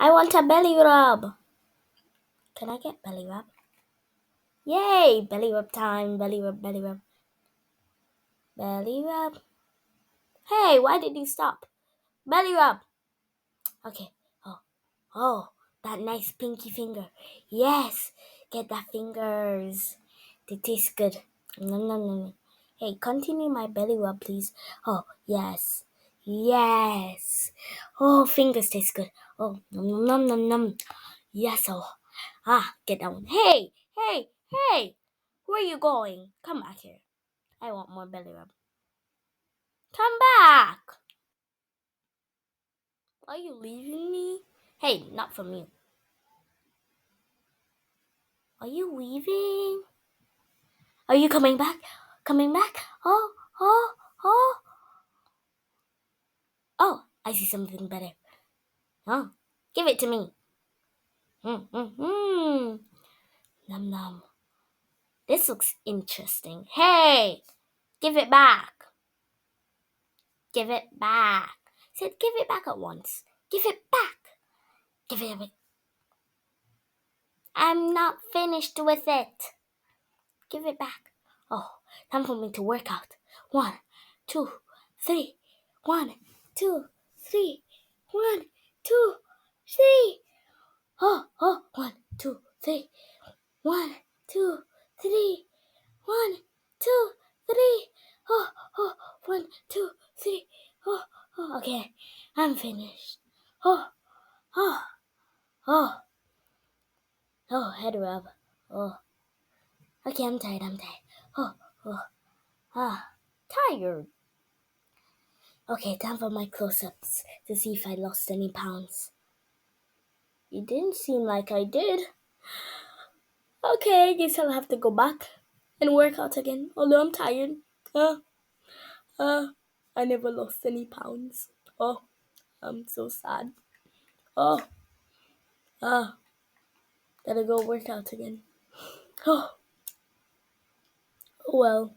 I want a belly rub. Can I get belly rub? Yay! Belly rub time. Belly rub, belly rub. Belly rub. Hey, why did you stop? Belly rub. Okay. Oh, that nice pinky finger. Yes, get that fingers. They taste good. Nom, nom, nom. Hey, continue my belly rub, please. Oh, yes. Yes. Oh, fingers taste good. Oh, nom, nom, nom, nom. Yes, oh. Get down. Hey. Where are you going? Come back here. I want more belly rub. Come back. Are you leaving me? Hey, not from you. Are you leaving? Are you coming back? Coming back? Oh. Oh, I see something better. Oh, give it to me. Nom nom. This looks interesting. Hey, give it back. Give it back. I said give it back at once. Give it back. Give it back. I'm not finished with it. Give it back. Oh, time for me to work out. 1, 2, 3. 1, 2, 3. 1, 2, 3. Oh, 1, 2, 3. 1, 2, 3. 1, 2, 3. Oh, 1, 2, 3. Oh, okay. I'm finished. Oh, head rub. Oh, okay, I'm tired. Tired. Okay, time for my close-ups to see if I lost any pounds. It didn't seem like I did. Okay, I guess I'll have to go back and work out again, although I'm tired. I never lost any pounds. Oh, I'm so sad. Oh, gotta go work out again. Oh well.